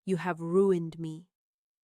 You have ruined me."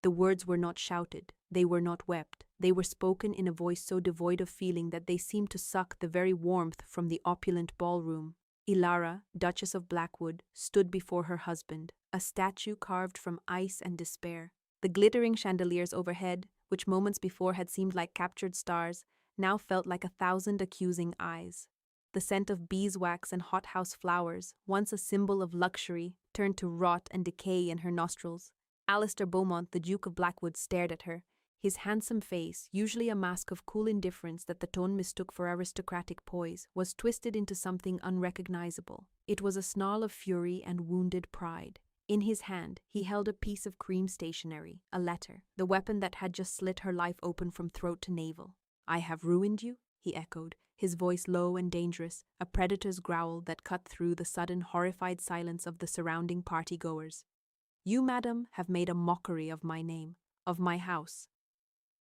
The words were not shouted, they were not wept, they were spoken in a voice so devoid of feeling that they seemed to suck the very warmth from the opulent ballroom. Ilara, Duchess of Blackwood, stood before her husband, a statue carved from ice and despair. The glittering chandeliers overhead, which moments before had seemed like captured stars, now felt like 1,000 accusing eyes. The scent of beeswax and hothouse flowers, once a symbol of luxury, turned to rot and decay in her nostrils. Alistair Beaumont, the Duke of Blackwood, stared at her. His handsome face, usually a mask of cool indifference that the tone mistook for aristocratic poise, was twisted into something unrecognizable. It was a snarl of fury and wounded pride. In his hand, he held a piece of cream stationery, a letter, the weapon that had just slit her life open from throat to navel. "I have ruined you?" he echoed, his voice low and dangerous, a predator's growl that cut through the sudden horrified silence of the surrounding party-goers. "You, madam, have made a mockery of my name, of my house."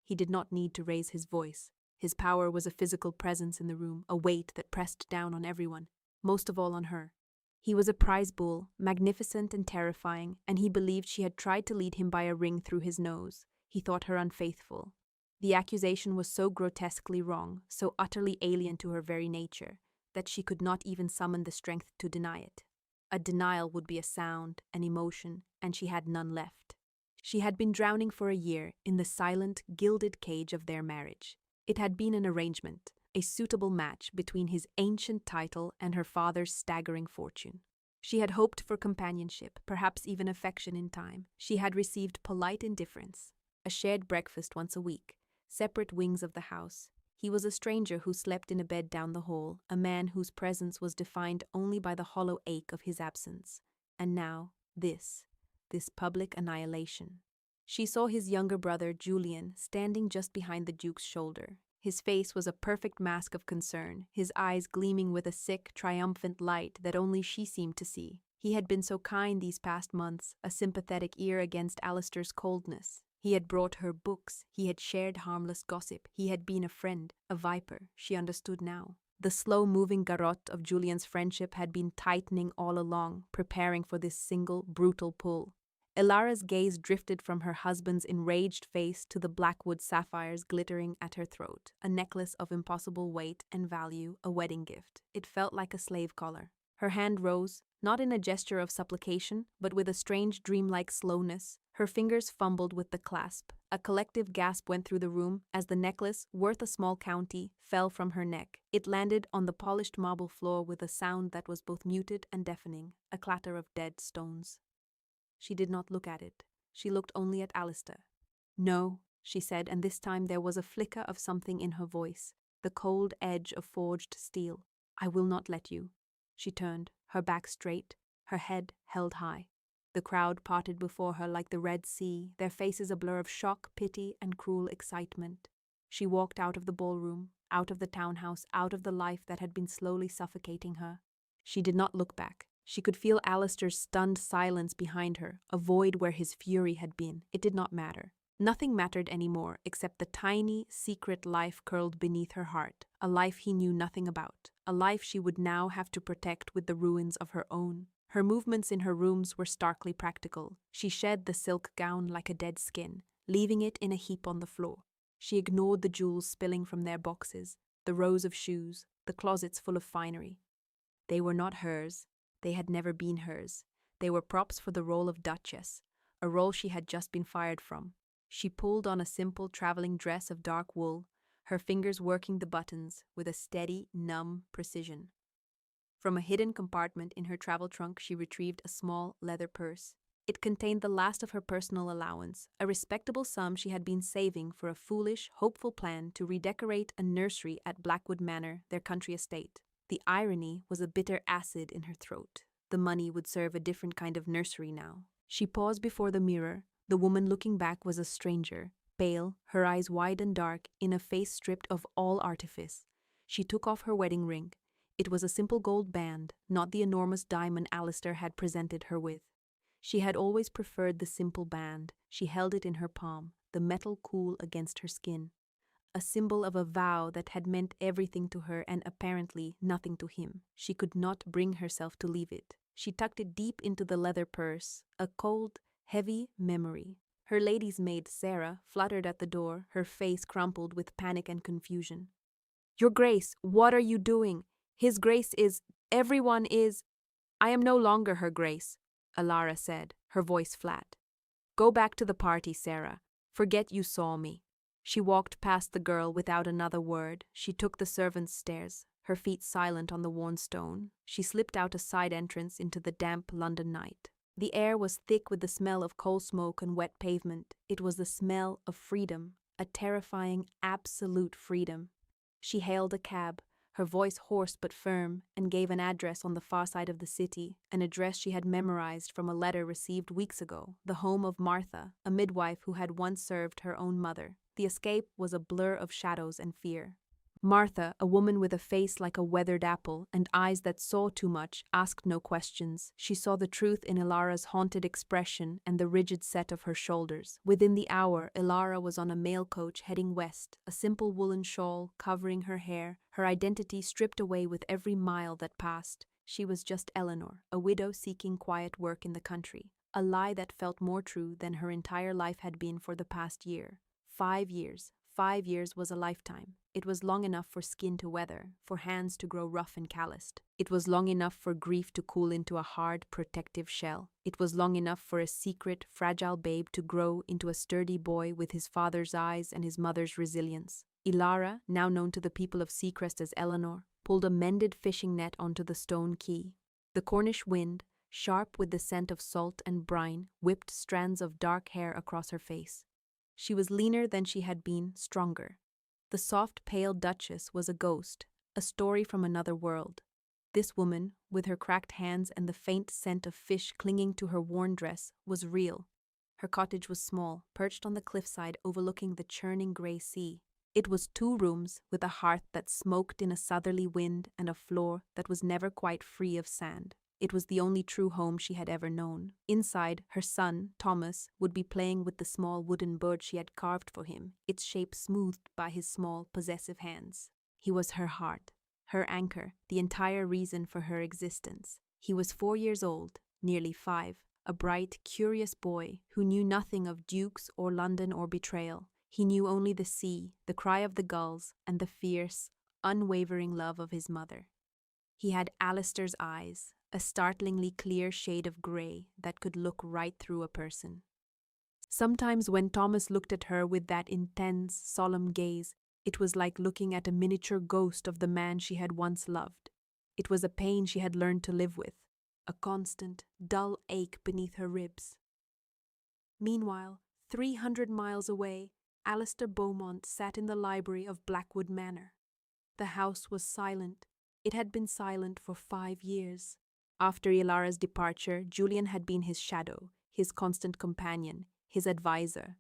He did not need to raise his voice. His power was a physical presence in the room, a weight that pressed down on everyone, most of all on her. He was a prize bull, magnificent and terrifying, and he believed she had tried to lead him by a ring through his nose. He thought her unfaithful. The accusation was so grotesquely wrong, so utterly alien to her very nature, that she could not even summon the strength to deny it. A denial would be a sound, an emotion, and she had none left. She had been drowning for a year in the silent, gilded cage of their marriage. It had been an arrangement, a suitable match between his ancient title and her father's staggering fortune. She had hoped for companionship, perhaps even affection in time. She had received polite indifference, a shared breakfast once a week, separate wings of the house. He was a stranger who slept in a bed down the hall, a man whose presence was defined only by the hollow ache of his absence. And now, this public annihilation. She saw his younger brother, Julian, standing just behind the Duke's shoulder. His face was a perfect mask of concern, his eyes gleaming with a sick, triumphant light that only she seemed to see. He had been so kind these past months, a sympathetic ear against Alistair's coldness. He had brought her books, he had shared harmless gossip, he had been a friend, a viper, she understood now. The slow-moving garrote of Julian's friendship had been tightening all along, preparing for this single, brutal pull. Ilara's gaze drifted from her husband's enraged face to the Blackwood sapphires glittering at her throat, a necklace of impossible weight and value, a wedding gift. It felt like a slave collar. Her hand rose, not in a gesture of supplication, but with a strange dreamlike slowness. Her fingers fumbled with the clasp. A collective gasp went through the room as the necklace, worth a small county, fell from her neck. It landed on the polished marble floor with a sound that was both muted and deafening, a clatter of dead stones. She did not look at it. She looked only at Alistair. "No," she said, and this time there was a flicker of something in her voice, the cold edge of forged steel. "I will not let you." She turned, her back straight, her head held high. The crowd parted before her like the Red Sea, their faces a blur of shock, pity, and cruel excitement. She walked out of the ballroom, out of the townhouse, out of the life that had been slowly suffocating her. She did not look back. She could feel Alistair's stunned silence behind her, a void where his fury had been. It did not matter. Nothing mattered anymore except the tiny, secret life curled beneath her heart, a life he knew nothing about, a life she would now have to protect with the ruins of her own. Her movements in her rooms were starkly practical. She shed the silk gown like a dead skin, leaving it in a heap on the floor. She ignored the jewels spilling from their boxes, the rows of shoes, the closets full of finery. They were not hers. They had never been hers. They were props for the role of Duchess, a role she had just been fired from. She pulled on a simple traveling dress of dark wool, her fingers working the buttons with a steady, numb precision. From a hidden compartment in her travel trunk, she retrieved a small leather purse. It contained the last of her personal allowance, a respectable sum she had been saving for a foolish, hopeful plan to redecorate a nursery at Blackwood Manor, their country estate. The irony was a bitter acid in her throat. The money would serve a different kind of nursery now. She paused before the mirror. The woman looking back was a stranger, pale, her eyes wide and dark, in a face stripped of all artifice. She took off her wedding ring. It was a simple gold band, not the enormous diamond Alistair had presented her with. She had always preferred the simple band. She held it in her palm, the metal cool against her skin. A symbol of a vow that had meant everything to her and apparently nothing to him. She could not bring herself to leave it. She tucked it deep into the leather purse, a cold, heavy memory. Her lady's maid, Sarah, fluttered at the door, her face crumpled with panic and confusion. Your Grace, what are you doing? His Grace is… everyone is… I am no longer her Grace, Alara said, her voice flat. Go back to the party, Sarah. Forget you saw me. She walked past the girl without another word. She took the servants' stairs, her feet silent on the worn stone. She slipped out a side entrance into the damp London night. The air was thick with the smell of coal smoke and wet pavement. It was the smell of freedom, a terrifying, absolute freedom. She hailed a cab, her voice hoarse but firm, and gave an address on the far side of the city, an address she had memorized from a letter received weeks ago, the home of Martha, a midwife who had once served her own mother. The escape was a blur of shadows and fear. Martha, a woman with a face like a weathered apple and eyes that saw too much, asked no questions. She saw the truth in Ilara's haunted expression and the rigid set of her shoulders. Within the hour, Ilara was on a mail coach heading west, a simple woolen shawl covering her hair, her identity stripped away with every mile that passed. She was just Eleanor, a widow seeking quiet work in the country, a lie that felt more true than her entire life had been for the past year. 5 years. 5 years was a lifetime. It was long enough for skin to weather, for hands to grow rough and calloused. It was long enough for grief to cool into a hard, protective shell. It was long enough for a secret, fragile babe to grow into a sturdy boy with his father's eyes and his mother's resilience. Ilara, now known to the people of Seacrest as Eleanor, pulled a mended fishing net onto the stone quay. The Cornish wind, sharp with the scent of salt and brine, whipped strands of dark hair across her face. She was leaner than she had been, stronger. The soft, pale Duchess was a ghost, a story from another world. This woman, with her cracked hands and the faint scent of fish clinging to her worn dress, was real. Her cottage was small, perched on the cliffside overlooking the churning grey sea. It was 2 rooms, with a hearth that smoked in a southerly wind and a floor that was never quite free of sand. It was the only true home she had ever known. Inside, her son, Thomas, would be playing with the small wooden bird she had carved for him, its shape smoothed by his small, possessive hands. He was her heart, her anchor, the entire reason for her existence. He was 4 years old, nearly 5, a bright, curious boy who knew nothing of dukes or London or betrayal. He knew only the sea, the cry of the gulls, and the fierce, unwavering love of his mother. He had Alistair's eyes, a startlingly clear shade of grey that could look right through a person. Sometimes when Thomas looked at her with that intense, solemn gaze, it was like looking at a miniature ghost of the man she had once loved. It was a pain she had learned to live with, a constant, dull ache beneath her ribs. Meanwhile, 300 miles away, Alistair Beaumont sat in the library of Blackwood Manor. The house was silent. It had been silent for 5 years. After Ilara's departure, Julian had been his shadow, his constant companion, his advisor.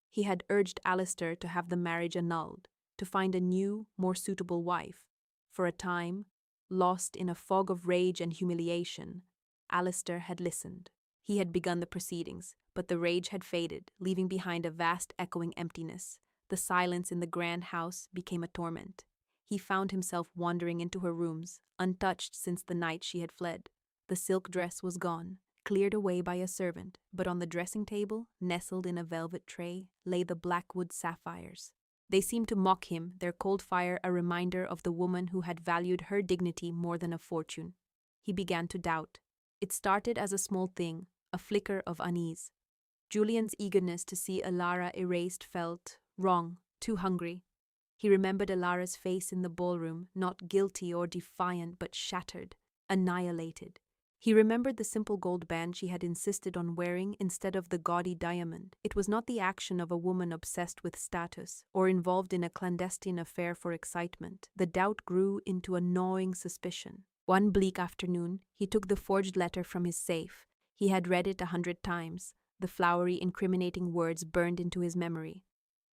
He had urged Alistair to have the marriage annulled, to find a new, more suitable wife. For a time, lost in a fog of rage and humiliation, Alistair had listened. He had begun the proceedings, but the rage had faded, leaving behind a vast echoing emptiness. The silence in the grand house became a torment. He found himself wandering into her rooms, untouched since the night she had fled. The silk dress was gone, cleared away by a servant, but on the dressing table, nestled in a velvet tray, lay the Blackwood sapphires. They seemed to mock him, their cold fire a reminder of the woman who had valued her dignity more than a fortune. He began to doubt. It started as a small thing, a flicker of unease. Julian's eagerness to see Ilara erased felt wrong, too hungry. He remembered Ilara's face in the ballroom, not guilty or defiant, but shattered, annihilated. He remembered the simple gold band she had insisted on wearing instead of the gaudy diamond. It was not the action of a woman obsessed with status or involved in a clandestine affair for excitement. The doubt grew into a gnawing suspicion. One bleak afternoon, he took the forged letter from his safe. He had read it 100 times. The flowery, incriminating words burned into his memory.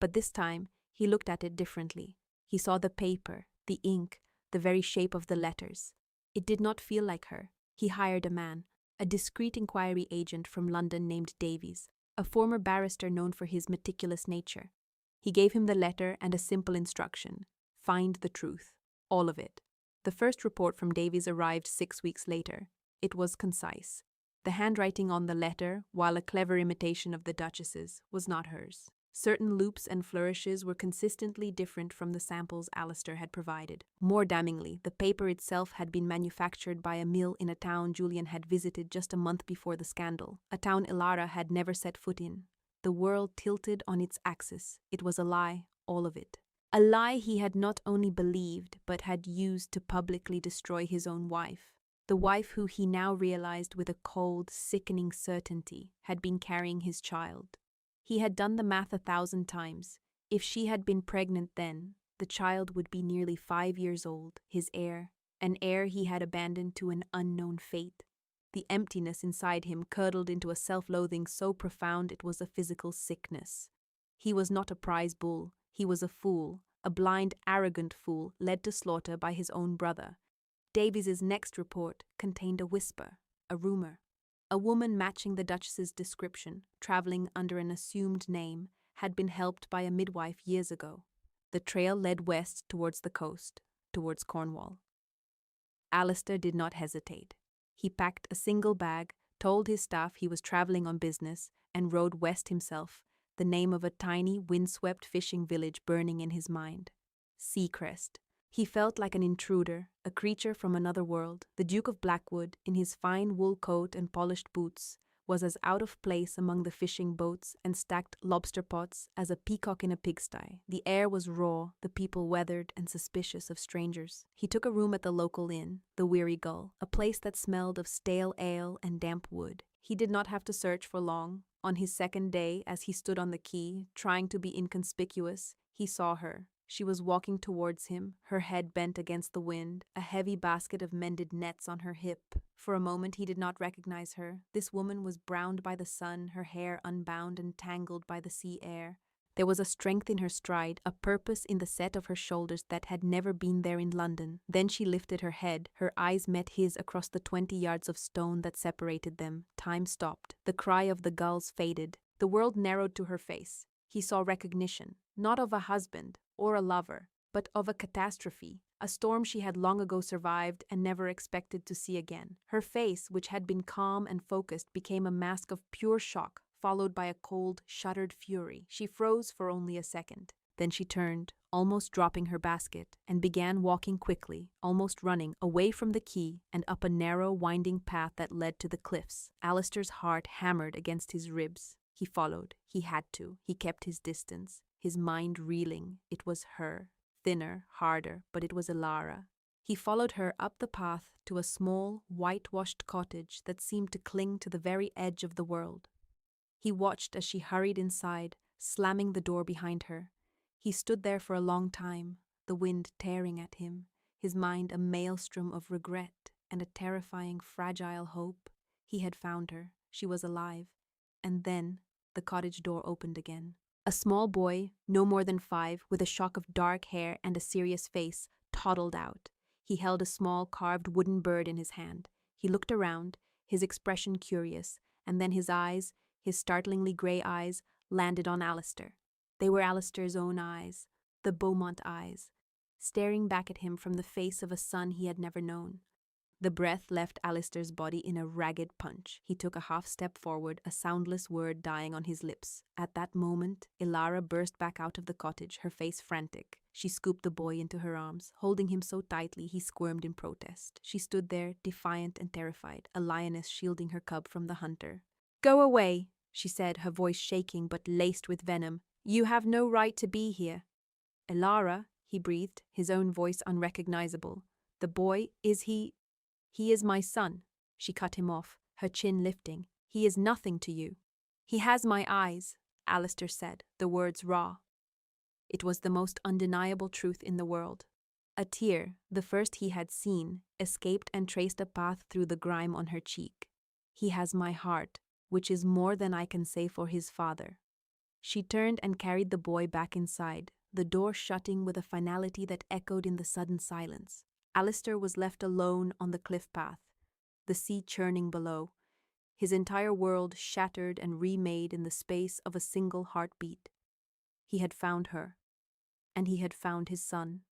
But this time, he looked at it differently. He saw the paper, the ink, the very shape of the letters. It did not feel like her. He hired a man, a discreet inquiry agent from London named Davies, a former barrister known for his meticulous nature. He gave him the letter and a simple instruction: find the truth, all of it. The first report from Davies arrived 6 weeks later. It was concise. The handwriting on the letter, while a clever imitation of the Duchess's, was not hers. Certain loops and flourishes were consistently different from the samples Alistair had provided. More damningly, the paper itself had been manufactured by a mill in a town Julian had visited just a month before the scandal, a town Ilara had never set foot in. The world tilted on its axis. It was a lie, all of it. A lie he had not only believed, but had used to publicly destroy his own wife. The wife who he now realized with a cold, sickening certainty had been carrying his child. He had done the math 1,000 times. If she had been pregnant then, the child would be nearly 5 years old, his heir, an heir he had abandoned to an unknown fate. The emptiness inside him curdled into a self-loathing so profound it was a physical sickness. He was not a prize bull, he was a fool, a blind, arrogant fool led to slaughter by his own brother. Davies's next report contained a whisper, a rumor. A woman matching the Duchess's description, traveling under an assumed name, had been helped by a midwife years ago. The trail led west towards the coast, towards Cornwall. Alistair did not hesitate. He packed a single bag, told his staff he was traveling on business, and rode west himself, the name of a tiny, windswept fishing village burning in his mind. Seacrest. He felt like an intruder, a creature from another world. The Duke of Blackwood, in his fine wool coat and polished boots, was as out of place among the fishing boats and stacked lobster pots as a peacock in a pigsty. The air was raw, the people weathered and suspicious of strangers. He took a room at the local inn, the Weary Gull, a place that smelled of stale ale and damp wood. He did not have to search for long. On his second day, as he stood on the quay, trying to be inconspicuous, he saw her. She was walking towards him, her head bent against the wind, a heavy basket of mended nets on her hip. For a moment he did not recognize her. This woman was browned by the sun, her hair unbound and tangled by the sea air. There was a strength in her stride, a purpose in the set of her shoulders that had never been there in London. Then she lifted her head, her eyes met his across the 20 yards of stone that separated them. Time stopped. The cry of the gulls faded. The world narrowed to her face. He saw recognition, not of a husband or a lover, but of a catastrophe, a storm she had long ago survived and never expected to see again. Her face, which had been calm and focused, became a mask of pure shock, followed by a cold, shuddered fury. She froze for only a second. Then she turned, almost dropping her basket, and began walking quickly, almost running, away from the quay and up a narrow, winding path that led to the cliffs. Alistair's heart hammered against his ribs. He followed. He had to. He kept his distance, his mind reeling. It was her. Thinner, harder, but it was Ilara. He followed her up the path to a small, whitewashed cottage that seemed to cling to the very edge of the world. He watched as she hurried inside, slamming the door behind her. He stood there for a long time, the wind tearing at him, his mind a maelstrom of regret and a terrifying, fragile hope. He had found her. She was alive. And then the cottage door opened again. A small boy, no more than 5, with a shock of dark hair and a serious face, toddled out. He held a small carved wooden bird in his hand. He looked around, his expression curious, and then his eyes, his startlingly grey eyes, landed on Alistair. They were Alistair's own eyes, the Beaumont eyes, staring back at him from the face of a son he had never known. The breath left Alistair's body in a ragged punch. He took a half step forward, a soundless word dying on his lips. At that moment, Ilara burst back out of the cottage, her face frantic. She scooped the boy into her arms, holding him so tightly he squirmed in protest. She stood there, defiant and terrified, a lioness shielding her cub from the hunter. "Go away," she said, her voice shaking but laced with venom. "You have no right to be here." "Ilara," he breathed, his own voice unrecognizable. "The boy, is he—" "He is my son," she cut him off, her chin lifting. "He is nothing to you." "He has my eyes," Alistair said, the words raw. It was the most undeniable truth in the world. A tear, the first he had seen, escaped and traced a path through the grime on her cheek. "He has my heart, which is more than I can say for his father." She turned and carried the boy back inside, the door shutting with a finality that echoed in the sudden silence. Alistair was left alone on the cliff path, the sea churning below, his entire world shattered and remade in the space of a single heartbeat. He had found her, and he had found his son.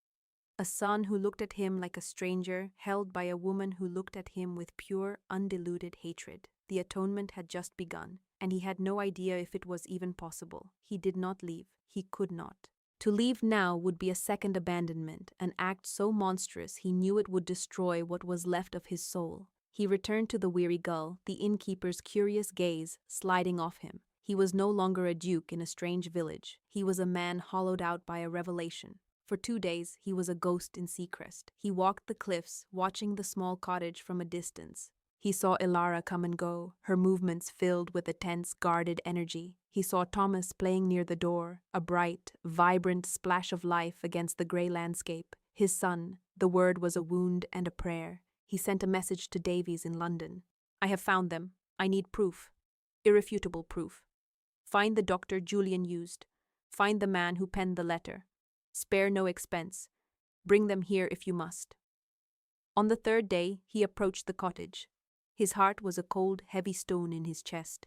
A son who looked at him like a stranger, held by a woman who looked at him with pure, undiluted hatred. The atonement had just begun, and he had no idea if it was even possible. He did not leave. He could not. To leave now would be a second abandonment, an act so monstrous he knew it would destroy what was left of his soul. He returned to the Weary Gull, the innkeeper's curious gaze sliding off him. He was no longer a duke in a strange village. He was a man hollowed out by a revelation. For 2 days, he was a ghost in Seacrest. He walked the cliffs, watching the small cottage from a distance. He saw Ilara come and go, her movements filled with a tense, guarded energy. He saw Thomas playing near the door, a bright, vibrant splash of life against the grey landscape. His son, the word was a wound and a prayer. He sent a message to Davies in London. "I have found them. I need proof. Irrefutable proof. Find the doctor Julian used. Find the man who penned the letter. Spare no expense. Bring them here if you must." On the 3rd day, he approached the cottage. His heart was a cold, heavy stone in his chest.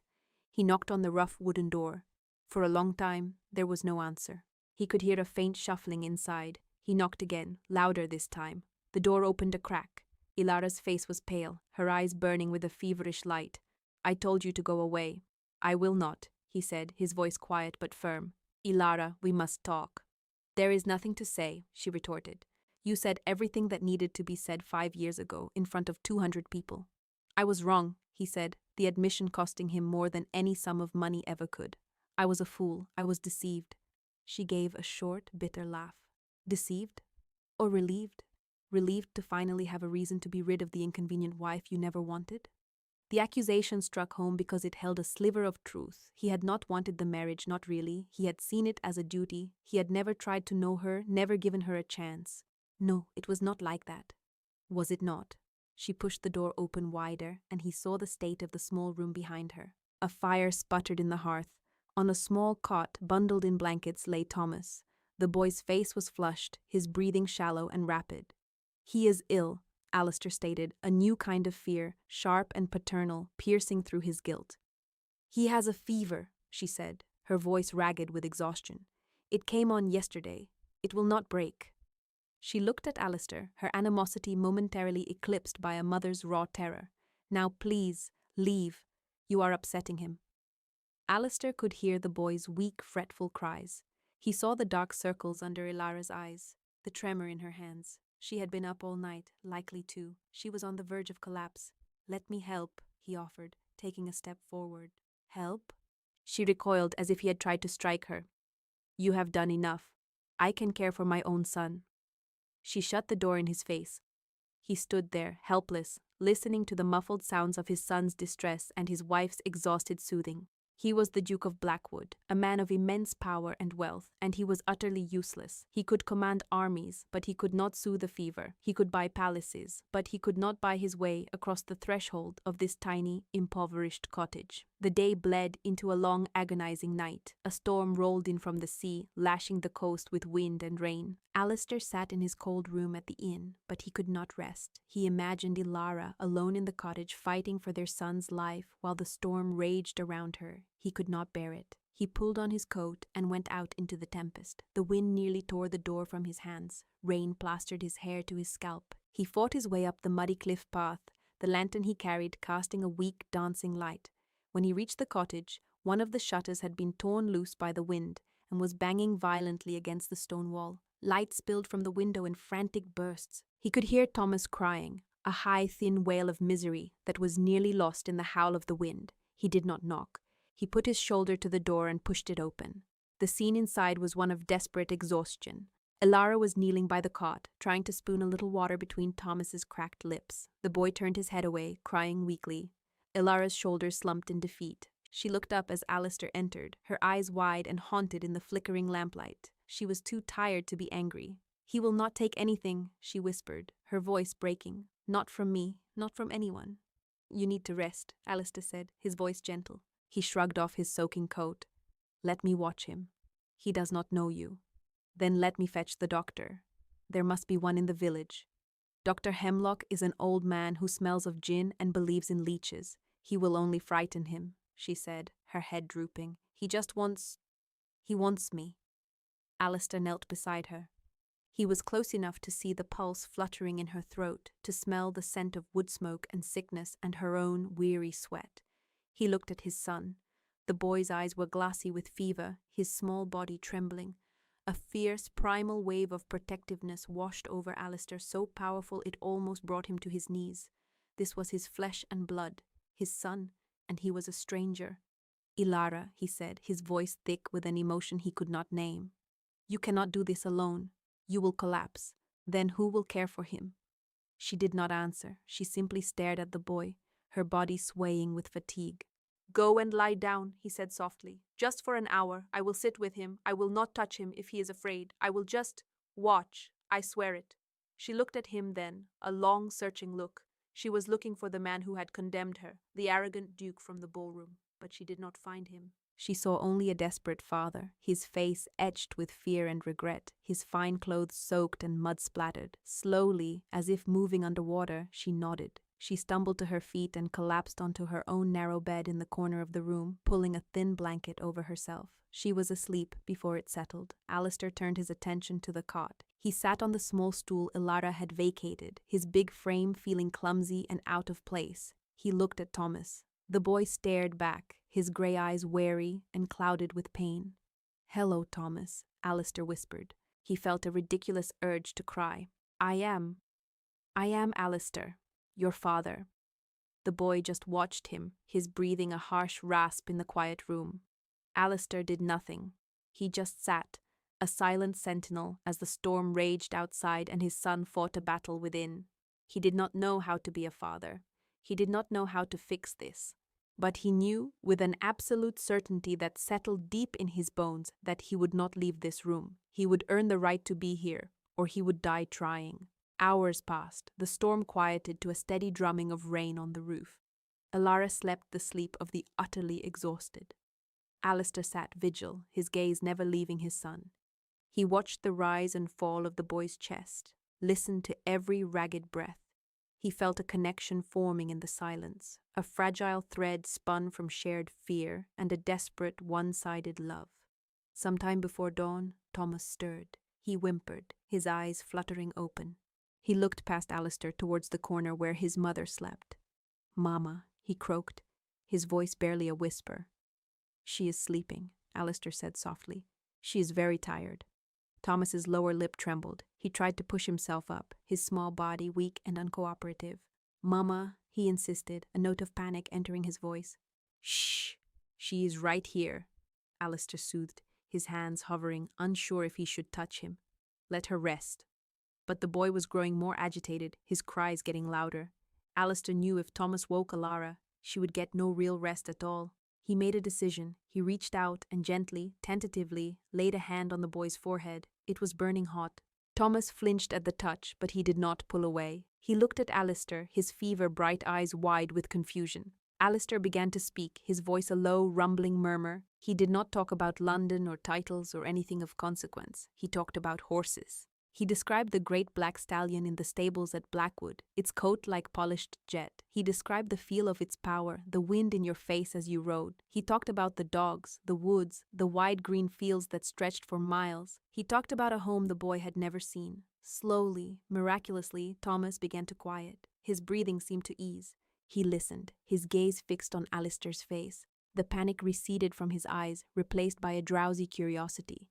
He knocked on the rough wooden door. For a long time, there was no answer. He could hear a faint shuffling inside. He knocked again, louder this time. The door opened a crack. Ilara's face was pale, her eyes burning with a feverish light. "I told you to go away." "I will not," he said, his voice quiet but firm. "Ilara, we must talk." "There is nothing to say," she retorted. "You said everything that needed to be said 5 years ago in front of 200 people. "I was wrong," he said, the admission costing him more than any sum of money ever could. "I was a fool. I was deceived." She gave a short, bitter laugh. Deceived? Or relieved? Relieved to finally have a reason to be rid of the inconvenient wife you never wanted? The accusation struck home because it held a sliver of truth. He had not wanted the marriage, not really. He had seen it as a duty. He had never tried to know her, never given her a chance. No, it was not like that. Was it not? She pushed the door open wider, and he saw the state of the small room behind her. A fire sputtered in the hearth. On a small cot, bundled in blankets, lay Thomas. The boy's face was flushed, his breathing shallow and rapid. "He is ill," Alistair stated, a new kind of fear, sharp and paternal, piercing through his guilt. "He has a fever," she said, her voice ragged with exhaustion. "It came on yesterday. It will not break." She looked at Alistair, her animosity momentarily eclipsed by a mother's raw terror. "Now please, leave. You are upsetting him." Alistair could hear the boy's weak, fretful cries. He saw the dark circles under Ilara's eyes, the tremor in her hands. She had been up all night, likely to. She was on the verge of collapse. "Let me help," he offered, taking a step forward. "Help?" She recoiled as if he had tried to strike her. "You have done enough. I can care for my own son." She shut the door in his face. He stood there, helpless, listening to the muffled sounds of his son's distress and his wife's exhausted soothing. He was the Duke of Blackwood, a man of immense power and wealth, and he was utterly useless. He could command armies, but he could not soothe a fever. He could buy palaces, but he could not buy his way across the threshold of this tiny, impoverished cottage. The day bled into a long, agonizing night. A storm rolled in from the sea, lashing the coast with wind and rain. Alistair sat in his cold room at the inn, but he could not rest. He imagined Ilara alone in the cottage fighting for their son's life while the storm raged around her. He could not bear it. He pulled on his coat and went out into the tempest. The wind nearly tore the door from his hands. Rain plastered his hair to his scalp. He fought his way up the muddy cliff path, the lantern he carried casting a weak, dancing light. When he reached the cottage, one of the shutters had been torn loose by the wind and was banging violently against the stone wall. Light spilled from the window in frantic bursts. He could hear Thomas crying, a high, thin wail of misery that was nearly lost in the howl of the wind. He did not knock. He put his shoulder to the door and pushed it open. The scene inside was one of desperate exhaustion. Ilara was kneeling by the cot, trying to spoon a little water between Thomas's cracked lips. The boy turned his head away, crying weakly. Ilara's shoulders slumped in defeat. She looked up as Alistair entered, her eyes wide and haunted in the flickering lamplight. She was too tired to be angry. "He will not take anything," she whispered, her voice breaking. "Not from me, not from anyone." "You need to rest," Alistair said, his voice gentle. He shrugged off his soaking coat. "Let me watch him. He does not know you. Then let me fetch the doctor. There must be one in the village. Dr. Hemlock is an old man who smells of gin and believes in leeches. He will only frighten him," she said, her head drooping. He wants me." Alistair knelt beside her. He was close enough to see the pulse fluttering in her throat, to smell the scent of wood smoke and sickness and her own weary sweat. He looked at his son. The boy's eyes were glassy with fever, his small body trembling. A fierce, primal wave of protectiveness washed over Alistair, so powerful it almost brought him to his knees. This was his flesh and blood, his son, and he was a stranger. "Ilara," he said, his voice thick with an emotion he could not name. "You cannot do this alone. You will collapse. Then who will care for him?" She did not answer. She simply stared at the boy, her body swaying with fatigue. "Go and lie down," he said softly. "Just for an hour. I will sit with him. I will not touch him if he is afraid. I will just watch. I swear it." She looked at him then, a long, searching look. She was looking for the man who had condemned her, the arrogant duke from the ballroom, but she did not find him. She saw only a desperate father, his face etched with fear and regret, his fine clothes soaked and mud-splattered. Slowly, as if moving underwater, she nodded. She stumbled to her feet and collapsed onto her own narrow bed in the corner of the room, pulling a thin blanket over herself. She was asleep before it settled. Alistair turned his attention to the cot. He sat on the small stool Ilara had vacated, his big frame feeling clumsy and out of place. He looked at Thomas. The boy stared back, his grey eyes wary and clouded with pain. "Hello, Thomas," Alistair whispered. He felt a ridiculous urge to cry. I am Alistair, your father." The boy just watched him, his breathing a harsh rasp in the quiet room. Alistair did nothing. He just sat, a silent sentinel as the storm raged outside and his son fought a battle within. He did not know how to be a father. He did not know how to fix this. But he knew with an absolute certainty that settled deep in his bones that he would not leave this room. He would earn the right to be here, or he would die trying. Hours passed. The storm quieted to a steady drumming of rain on the roof. Ilara slept the sleep of the utterly exhausted. Alistair sat vigil, his gaze never leaving his son. He watched the rise and fall of the boy's chest, listened to every ragged breath. He felt a connection forming in the silence, a fragile thread spun from shared fear and a desperate, one-sided love. Sometime before dawn, Thomas stirred. He whimpered, his eyes fluttering open. He looked past Alistair towards the corner where his mother slept. "Mama," he croaked, his voice barely a whisper. "She is sleeping," Alistair said softly. "She is very tired." Thomas's lower lip trembled. He tried to push himself up, his small body weak and uncooperative. "Mama," he insisted, a note of panic entering his voice. "Shh! She is right here," Alistair soothed, his hands hovering, unsure if he should touch him. "Let her rest." But the boy was growing more agitated, his cries getting louder. Alistair knew if Thomas woke Ilara, she would get no real rest at all. He made a decision. He reached out and gently, tentatively, laid a hand on the boy's forehead. It was burning hot. Thomas flinched at the touch, but he did not pull away. He looked at Alistair, his fever-bright eyes wide with confusion. Alistair began to speak, his voice a low, rumbling murmur. He did not talk about London or titles or anything of consequence. He talked about horses. He described the great black stallion in the stables at Blackwood, its coat like polished jet. He described the feel of its power, the wind in your face as you rode. He talked about the dogs, the woods, the wide green fields that stretched for miles. He talked about a home the boy had never seen. Slowly, miraculously, Thomas began to quiet. His breathing seemed to ease. He listened, his gaze fixed on Alistair's face. The panic receded from his eyes, replaced by a drowsy curiosity.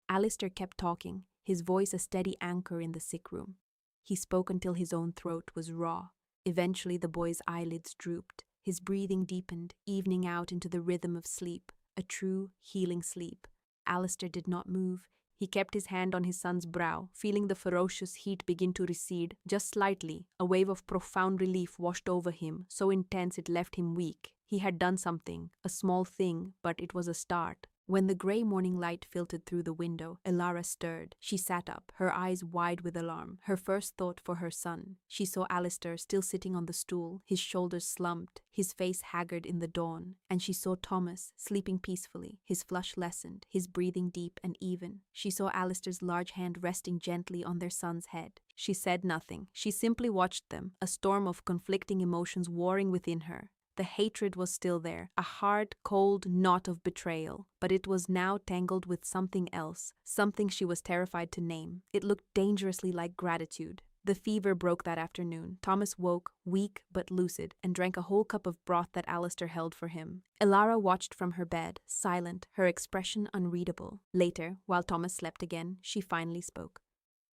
Alistair kept talking, his voice a steady anchor in the sick room. He spoke until his own throat was raw. Eventually the boy's eyelids drooped. His breathing deepened, evening out into the rhythm of sleep, a true, healing sleep. Alistair did not move. He kept his hand on his son's brow, feeling the ferocious heat begin to recede. Just slightly, a wave of profound relief washed over him, so intense it left him weak. He had done something, a small thing, but it was a start. When the grey morning light filtered through the window, Ilara stirred. She sat up, her eyes wide with alarm, her first thought for her son. She saw Alistair still sitting on the stool, his shoulders slumped, his face haggard in the dawn, and she saw Thomas sleeping peacefully, his flush lessened, his breathing deep and even. She saw Alistair's large hand resting gently on their son's head. She said nothing. She simply watched them, a storm of conflicting emotions warring within her. The hatred was still there, a hard, cold knot of betrayal, but it was now tangled with something else, something she was terrified to name. It looked dangerously like gratitude. The fever broke that afternoon. Thomas woke, weak but lucid, and drank a whole cup of broth that Alistair held for him. Ilara watched from her bed, silent, her expression unreadable. Later, while Thomas slept again, she finally spoke.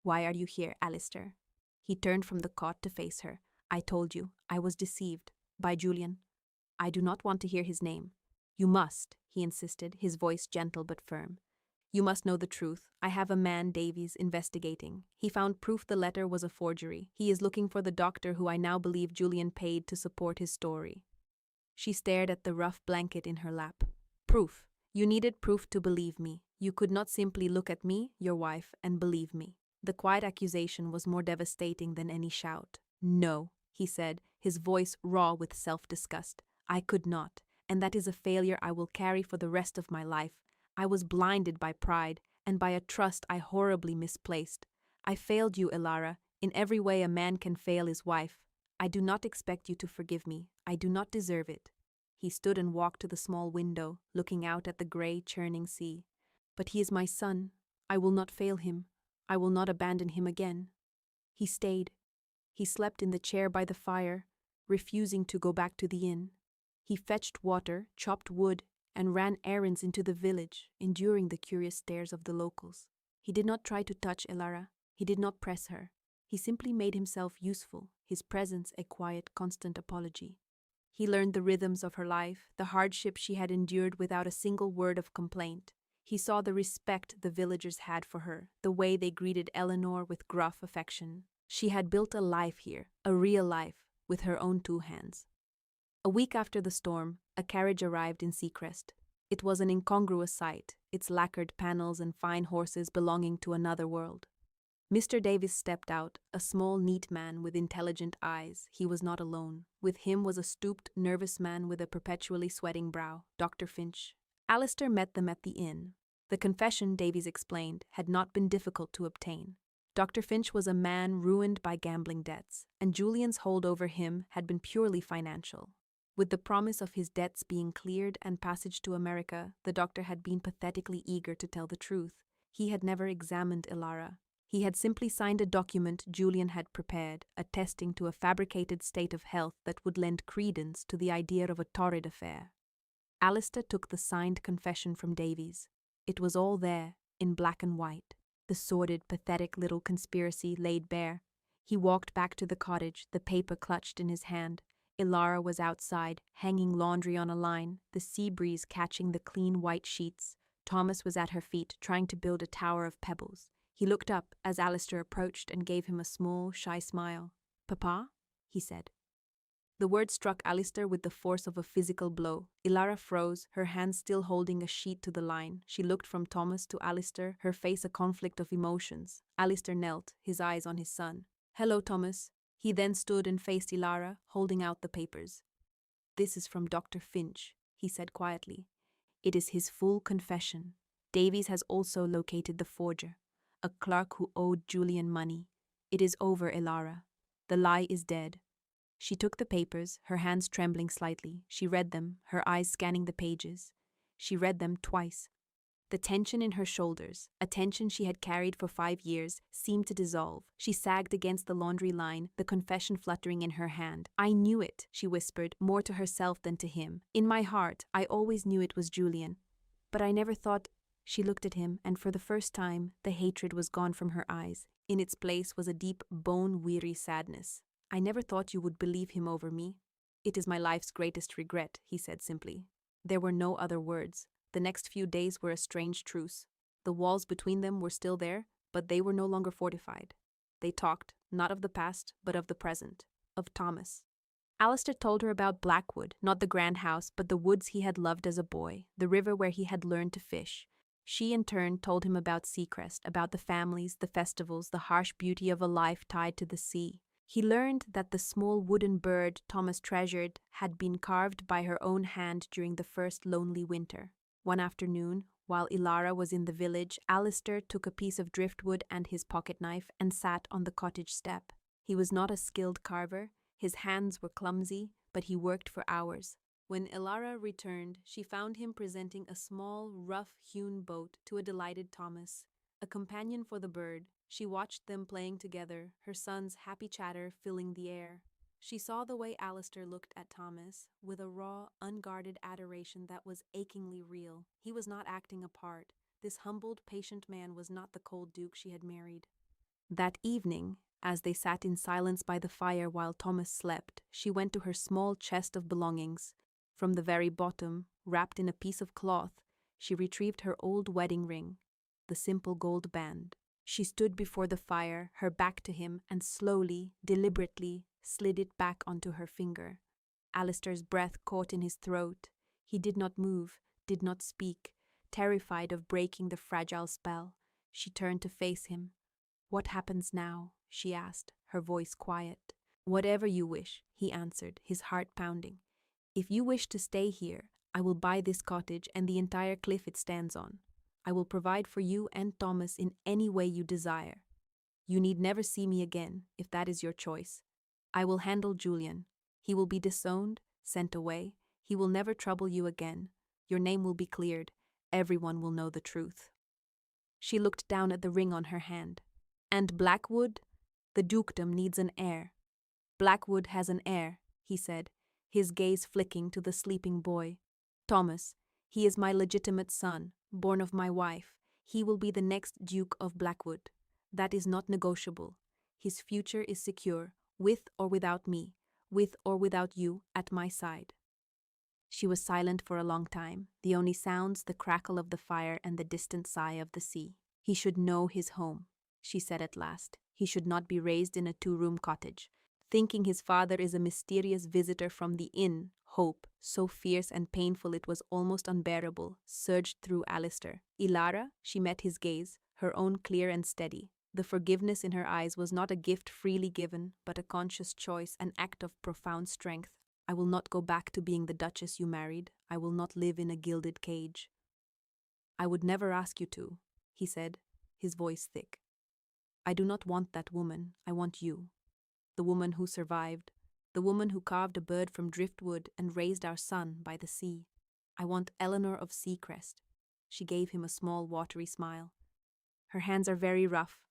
"Why are you here, Alistair?" He turned from the cot to face her. "I told you, I was deceived. By Julian. I do not want to hear his name." "You must," he insisted, his voice gentle but firm. "You must know the truth. I have a man, Davies, investigating. He found proof the letter was a forgery. He is looking for the doctor who I now believe Julian paid to support his story." She stared at the rough blanket in her lap. "Proof. You needed proof to believe me. You could not simply look at me, your wife, and believe me." The quiet accusation was more devastating than any shout. "No," he said, his voice raw with self-disgust. "I could not, and that is a failure I will carry for the rest of my life. I was blinded by pride, and by a trust I horribly misplaced. I failed you, Ilara, in every way a man can fail his wife. I do not expect you to forgive me. I do not deserve it." He stood and walked to the small window, looking out at the grey, churning sea. "But he is my son. I will not fail him. I will not abandon him again." He stayed. He slept in the chair by the fire, refusing to go back to the inn. He fetched water, chopped wood, and ran errands into the village, enduring the curious stares of the locals. He did not try to touch Ilara. He did not press her. He simply made himself useful, his presence a quiet, constant apology. He learned the rhythms of her life, the hardship she had endured without a single word of complaint. He saw the respect the villagers had for her, the way they greeted Eleanor with gruff affection. She had built a life here, a real life, with her own two hands. A week after the storm, a carriage arrived in Seacrest. It was an incongruous sight, its lacquered panels and fine horses belonging to another world. Mr. Davies stepped out, a small, neat man with intelligent eyes. He was not alone. With him was a stooped, nervous man with a perpetually sweating brow, Dr. Finch. Alistair met them at the inn. The confession, Davies explained, had not been difficult to obtain. Dr. Finch was a man ruined by gambling debts, and Julian's hold over him had been purely financial. With the promise of his debts being cleared and passage to America, the doctor had been pathetically eager to tell the truth. He had never examined Ilara. He had simply signed a document Julian had prepared, attesting to a fabricated state of health that would lend credence to the idea of a torrid affair. Alistair took the signed confession from Davies. It was all there, in black and white. The sordid, pathetic little conspiracy laid bare. He walked back to the cottage, the paper clutched in his hand. Ilara was outside, hanging laundry on a line, the sea breeze catching the clean white sheets. Thomas was at her feet, trying to build a tower of pebbles. He looked up as Alistair approached and gave him a small, shy smile. "Papa?" he said. The word struck Alistair with the force of a physical blow. Ilara froze, her hands still holding a sheet to the line. She looked from Thomas to Alistair, her face a conflict of emotions. Alistair knelt, his eyes on his son. "Hello, Thomas." He then stood and faced Ilara, holding out the papers. "This is from Dr. Finch," he said quietly. "It is his full confession. Davies has also located the forger, a clerk who owed Julian money. It is over, Ilara. The lie is dead." She took the papers, her hands trembling slightly. She read them, her eyes scanning the pages. She read them twice. The tension in her shoulders, a tension she had carried for 5 years, seemed to dissolve. She sagged against the laundry line, the confession fluttering in her hand. "I knew it," she whispered, more to herself than to him. "In my heart, I always knew it was Julian. But I never thought—" She looked at him, and for the first time, the hatred was gone from her eyes. In its place was a deep, bone-weary sadness. "I never thought you would believe him over me." "It is my life's greatest regret," he said simply. There were no other words. The next few days were a strange truce. The walls between them were still there, but they were no longer fortified. They talked, not of the past, but of the present, of Thomas. Alistair told her about Blackwood, not the grand house, but the woods he had loved as a boy, the river where he had learned to fish. She, in turn, told him about Seacrest, about the families, the festivals, the harsh beauty of a life tied to the sea. He learned that the small wooden bird Thomas treasured had been carved by her own hand during the first lonely winter. One afternoon, while Ilara was in the village, Alistair took a piece of driftwood and his pocket knife and sat on the cottage step. He was not a skilled carver, his hands were clumsy, but he worked for hours. When Ilara returned, she found him presenting a small, rough-hewn boat to a delighted Thomas. a companion for the bird. She watched them playing together, her son's happy chatter filling the air. She saw the way Alistair looked at Thomas, with a raw, unguarded adoration that was achingly real. He was not acting a part. This humbled, patient man was not the cold duke she had married. That evening, as they sat in silence by the fire while Thomas slept, she went to her small chest of belongings. From the very bottom, wrapped in a piece of cloth, she retrieved her old wedding ring, the simple gold band. She stood before the fire, her back to him, and slowly, deliberately, slid it back onto her finger. Alistair's breath caught in his throat. He did not move, did not speak, terrified of breaking the fragile spell. She turned to face him. "What happens now?" she asked, her voice quiet. "Whatever you wish," he answered, his heart pounding. "If you wish to stay here, I will buy this cottage and the entire cliff it stands on. I will provide for you and Thomas in any way you desire. You need never see me again, if that is your choice. I will handle Julian. He will be disowned, sent away. He will never trouble you again. Your name will be cleared. Everyone will know the truth." She looked down at the ring on her hand. "And Blackwood? The dukedom needs an heir." "Blackwood has an heir," he said, his gaze flicking to the sleeping boy. "Thomas. He is my legitimate son, born of my wife. He will be the next Duke of Blackwood. That is not negotiable. His future is secure, with or without me, with or without you at my side." She was silent for a long time, the only sounds the crackle of the fire and the distant sigh of the sea. "He should know his home," she said at last. "He should not be raised in a two-room cottage. Thinking his father is a mysterious visitor from the inn, hope, so fierce and painful it was almost unbearable, surged through Alistair. "Ilara," she met his gaze, her own clear and steady. The forgiveness in her eyes was not a gift freely given, but a conscious choice, an act of profound strength. "I will not go back to being the duchess you married. I will not live in a gilded cage." "I would never ask you to," he said, his voice thick. "I do not want that woman. I want you. The woman who survived. The woman who carved a bird from driftwood and raised our son by the sea. I want Eleanor of Seacrest." She gave him a small, watery smile. "Her hands are very rough."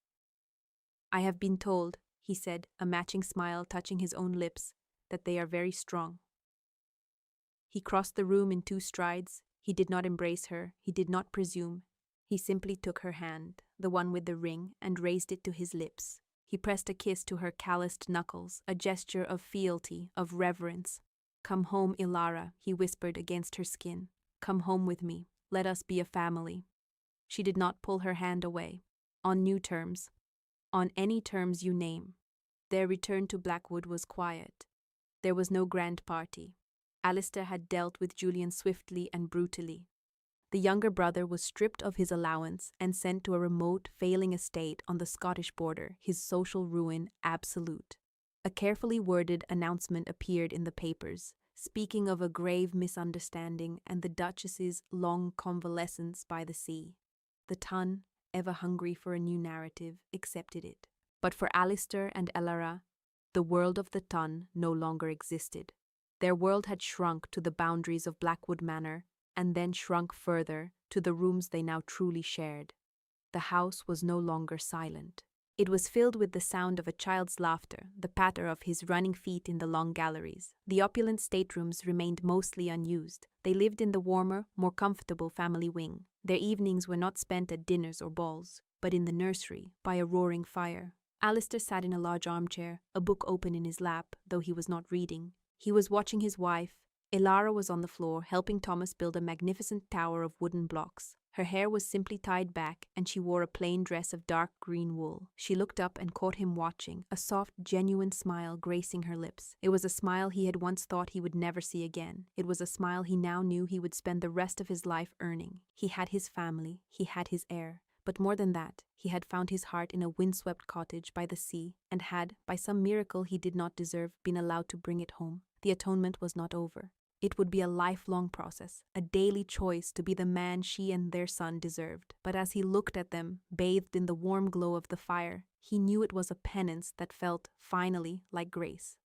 "I have been told," he said, a matching smile touching his own lips, "that they are very strong." He crossed the room in 2 strides. He did not embrace her. He did not presume. He simply took her hand, the one with the ring, and raised it to his lips. He pressed a kiss to her calloused knuckles, a gesture of fealty, of reverence. "Come home, Ilara," he whispered against her skin. "Come home with me. Let us be a family." She did not pull her hand away. "On new terms. On any terms you name." Their return to Blackwood was quiet. There was no grand party. Alistair had dealt with Julian swiftly and brutally. The younger brother was stripped of his allowance and sent to a remote, failing estate on the Scottish border, his social ruin absolute. A carefully worded announcement appeared in the papers, speaking of a grave misunderstanding and the Duchess's long convalescence by the sea. The Tun, ever hungry for a new narrative, accepted it. But for Alistair and Elara, the world of the Tun no longer existed. Their world had shrunk to the boundaries of Blackwood Manor, and then shrunk further to the rooms they now truly shared. The house was no longer silent. It was filled with the sound of a child's laughter, the patter of his running feet in the long galleries. The opulent staterooms remained mostly unused. They lived in the warmer, more comfortable family wing. Their evenings were not spent at dinners or balls, but in the nursery, by a roaring fire. Alistair sat in a large armchair, a book open in his lap, though he was not reading. He was watching his wife. Ilara was on the floor, helping Thomas build a magnificent tower of wooden blocks. Her hair was simply tied back, and she wore a plain dress of dark green wool. She looked up and caught him watching, a soft, genuine smile gracing her lips. It was a smile he had once thought he would never see again. It was a smile he now knew he would spend the rest of his life earning. He had his family, he had his heir. But more than that, he had found his heart in a windswept cottage by the sea, and had, by some miracle he did not deserve, been allowed to bring it home. The atonement was not over. It would be a lifelong process, a daily choice to be the man she and their son deserved. But as he looked at them, bathed in the warm glow of the fire, he knew it was a penance that felt, finally, like grace.